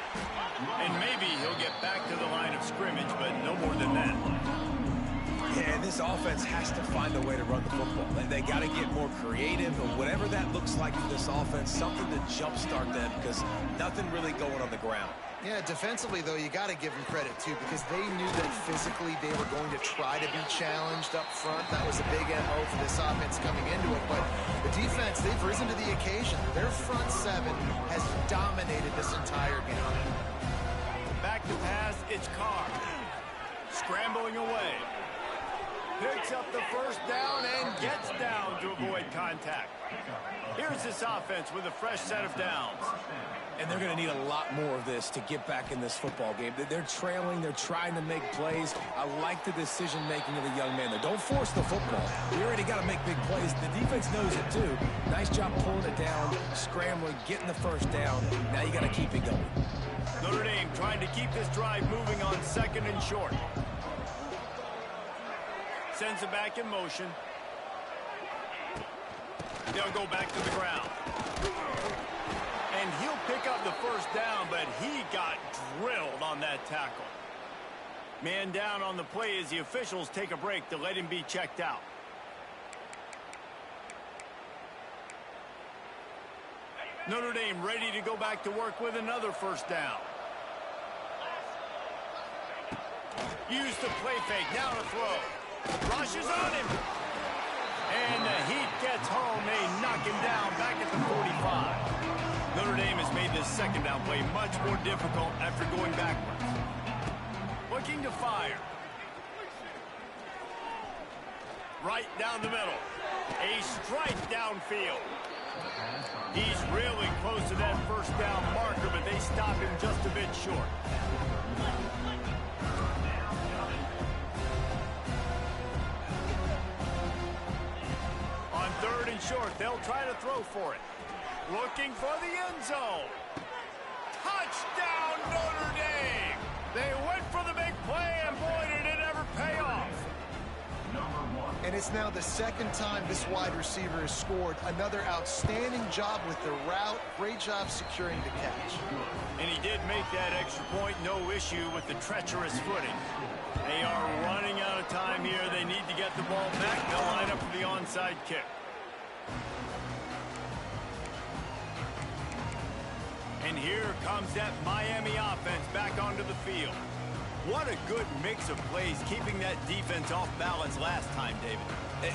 C: And maybe he'll get back to the line of scrimmage, but no more than that.
E: Yeah, and this offense has to find a way to run the football. They got to get more creative, or whatever that looks like for this offense, something to jumpstart them, because nothing really going on the ground.
D: Yeah, defensively, though, you got to give them credit, too, because they knew that physically they were going to try to be challenged up front. That was a big MO for this offense coming into it. But the defense, they've risen to the occasion. Their front 7 has dominated this entire game.
C: Back to pass, it's Carr. Scrambling away. Picks up the 1st down and gets down to avoid contact. Here's this offense with a fresh set of downs.
E: And they're going to need a lot more of this to get back in this football game. They're trailing. They're trying to make plays. I like the decision-making of the young man there. Don't force the football. You already got to make big plays. The defense knows it, too. Nice job pulling it down, scrambling, getting the 1st down. Now you got to keep it going.
C: Notre Dame trying to keep this drive moving on 2nd and short. Sends it back in motion. They'll go back to the ground. And he'll pick up the 1st down, but he got drilled on that tackle. Man down on the play as the officials take a break to let him be checked out. Notre Dame ready to go back to work with another 1st down. Used the play fake, now to throw. Rushes on him. And the Heat gets home. They knock him down back at the 45. Notre Dame has made this second down play much more difficult after going backwards. Looking to fire. Right down the middle. A strike downfield. He's really close to that first down marker, but they stop him just a bit short. On 3rd and short, they'll try to throw for it. Looking for the end zone. Touchdown, Notre Dame! They went for the big play, and boy, did it ever pay off.
D: And it's now the second time this wide receiver has scored. Another outstanding job with the route. Great job securing the catch.
C: And he did make that extra point, no issue with the treacherous footing. They are running out of time here. They need to get the ball back. They'll line up for the onside kick. And here comes that Miami offense back onto the field. What a good mix of plays, keeping that defense off balance last time, David.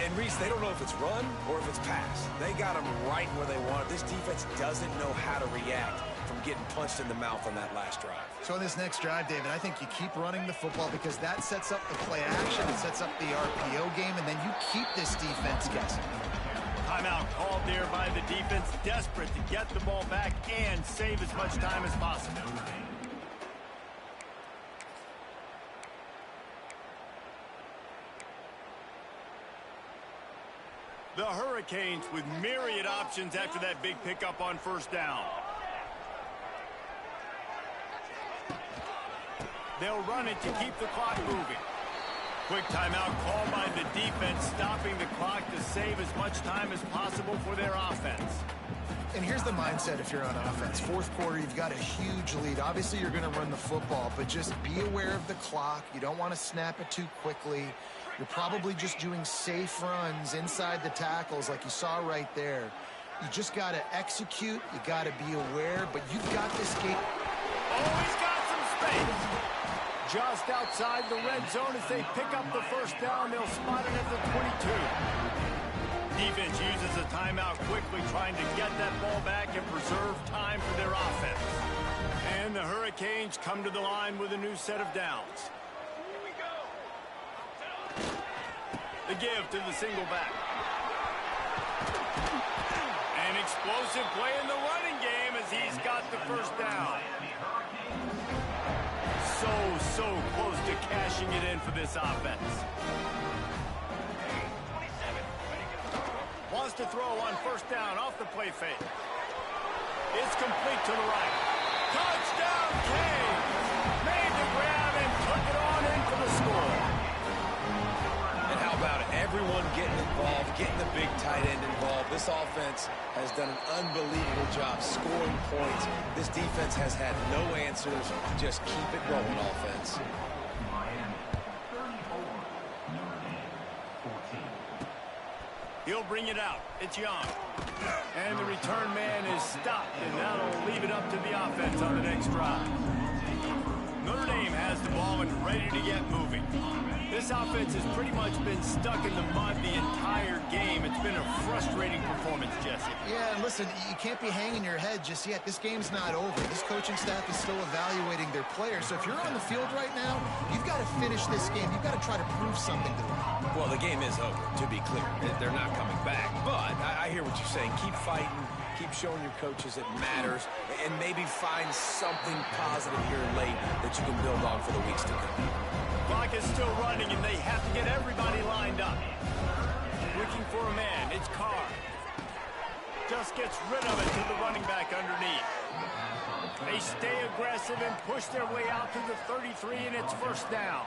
E: And Reese, they don't know if it's run or if it's pass. They got them right where they want it. This defense doesn't know how to react from getting punched in the mouth on that last drive.
D: So in this next drive, David, I think you keep running the football because that sets up the play action, it sets up the RPO game, and then you keep this defense guessing.
C: Timeout called there by the defense, desperate to get the ball back and save as much time as possible. The Hurricanes with myriad options after that big pickup on first down. They'll run it to keep the clock moving. Quick timeout called by the defense, stopping the clock to save as much time as possible for their offense.
D: And here's the mindset if you're on offense. Fourth quarter, you've got a huge lead. Obviously, you're going to run the football, but just be aware of the clock. You don't want to snap it too quickly. You're probably just doing safe runs inside the tackles like you saw right there. You just got to execute. You got to be aware, but you've got this game.
C: Oh, he's got some space. Just outside the red zone as they pick up the first down. They'll spot it at the 22. Defense uses a timeout quickly, trying to get that ball back and preserve time for their offense. And the Hurricanes come to the line with a new set of downs. The give to the single back. An explosive play in the running game as he's got the first down. So close to cashing it in for this offense. Wants to throw on first down off the play fake. It's complete to the right. Touchdown, Canes! Made the grab and took it on in for the score.
E: And how about it? Everyone getting involved, getting the big tight end involved. This offense has done an unbelievable job scoring points. This defense has had no answers. Just keep it rolling, offense.
C: He'll bring it out. It's Young. And the return man is stopped, and that'll leave it up to the offense on the next drive. Notre Dame has the ball and ready to get moving. This offense has pretty much been stuck in the mud the entire game. It's been a frustrating performance, Jesse.
D: Yeah, and listen, you can't be hanging your head just yet. This game's not over. This coaching staff is still evaluating their players. So if you're on the field right now, you've got to finish this game. You've got to try to prove something to them.
E: Well, the game is over, to be clear. They're not coming back. But I hear what you're saying. Keep fighting. Keep showing your coaches it matters. And maybe find something positive here late that you can build on for the weeks to come.
C: Clock is still running, and they have to get everybody lined up. Looking for a man. It's Carr. Just gets rid of it to the running back underneath. They stay aggressive and push their way out to the 33, and it's first down.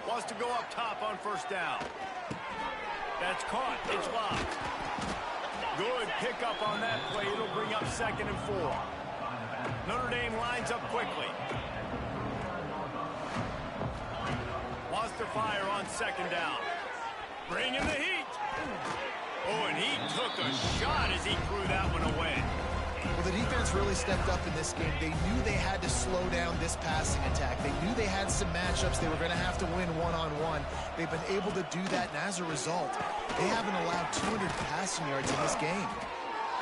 C: Wants to go up top on first down. That's caught. It's locked. Good pickup on that play. It'll bring up 2nd and 4. Notre Dame lines up quickly. Wants to fire on 2nd down. Bring in the heat. Oh, and he took a shot as he threw that one away.
D: Well, the defense really stepped up in this game. They knew they had to slow down this passing attack. They knew they had some matchups they were going to have to win one-on-one. They've been able to do that, and as a result, they haven't allowed 200 passing yards in this game.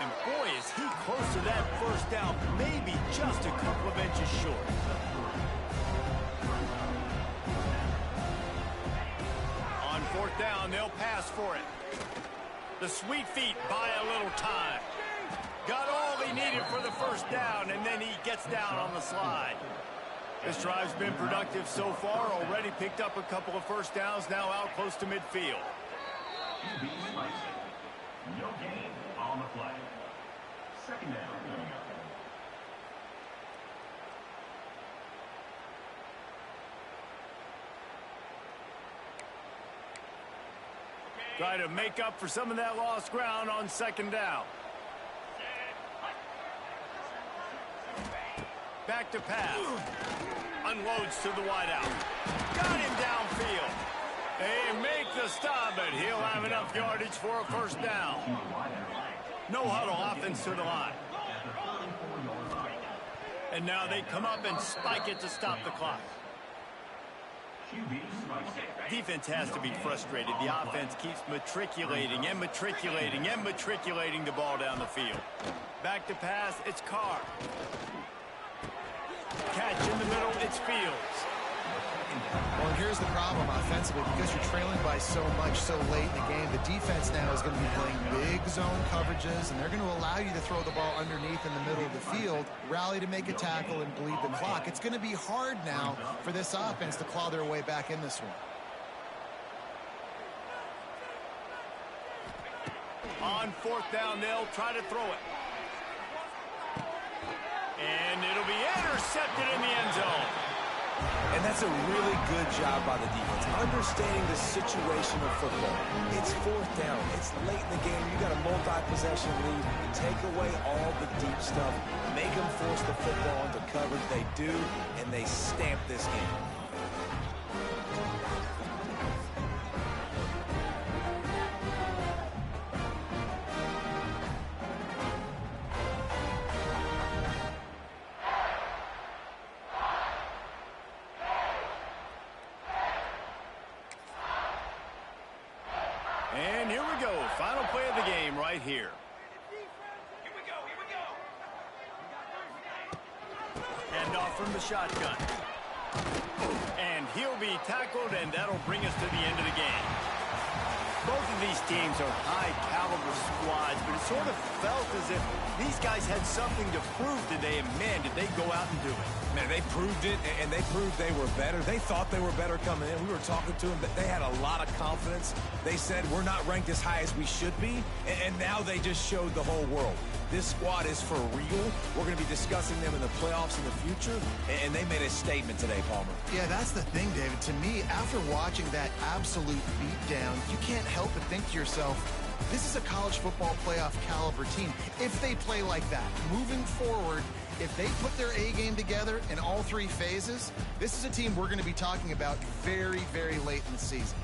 C: And boy, is he close to that first down, maybe just a couple of inches short. On fourth down, they'll pass for it. The sweet feet buy a little time. Got all he needed for the first down, and then he gets down on the slide. This drive's been productive so far, already picked up a couple of first downs, now out close to midfield.
G: No gain on the play. Second down.
C: Try to make up for some of that lost ground on second down. Back to pass. Unloads to the wideout. Got him downfield. They make the stop, but he'll have enough yardage for a first down. No huddle offense to the line. And now they come up and spike it to stop the clock. Defense has to be frustrated. The offense keeps matriculating and matriculating and matriculating the ball down the field. Back to pass, it's Carr. Catch in the middle, it's Fields.
D: Well, and here's the problem offensively. Because you're trailing by so much so late in the game, the defense now is going to be playing big zone coverages, and they're going to allow you to throw the ball underneath in the middle of the field, rally to make a tackle, and bleed the clock. It's going to be hard now for this offense to claw their way back in this one.
C: On fourth down, they'll try to throw it. And it'll be intercepted in the end zone.
E: And that's a really good job by the defense, understanding the situation of football. It's fourth down. It's late in the game. You got a multi-possession lead. Take away all the deep stuff. Make them force the football into coverage. They do, and they stamp this game.
C: And here we go. Final play of the game right here. Hand off from the shotgun. And he'll be tackled, and that'll bring us to the end of the game. Both of these teams are high-caliber squads, but it sort of felt as if these guys had something to prove today, and man, did they go out and do it.
E: Man, they proved it, and they proved they were better. They thought they were better coming in. We were talking to them, but they had a lot of confidence. They said, we're not ranked as high as we should be, and now they just showed the whole world. This squad is for real. We're going to be discussing them in the playoffs in the future, and they made a statement today, Palmer.
D: Yeah, that's the thing, David. To me, after watching that absolute beatdown, you can't help but think to yourself, this is a college football playoff caliber team. If they play like that, moving forward, if they put their A game together in all three phases, this is a team we're going to be talking about very, very late in the season.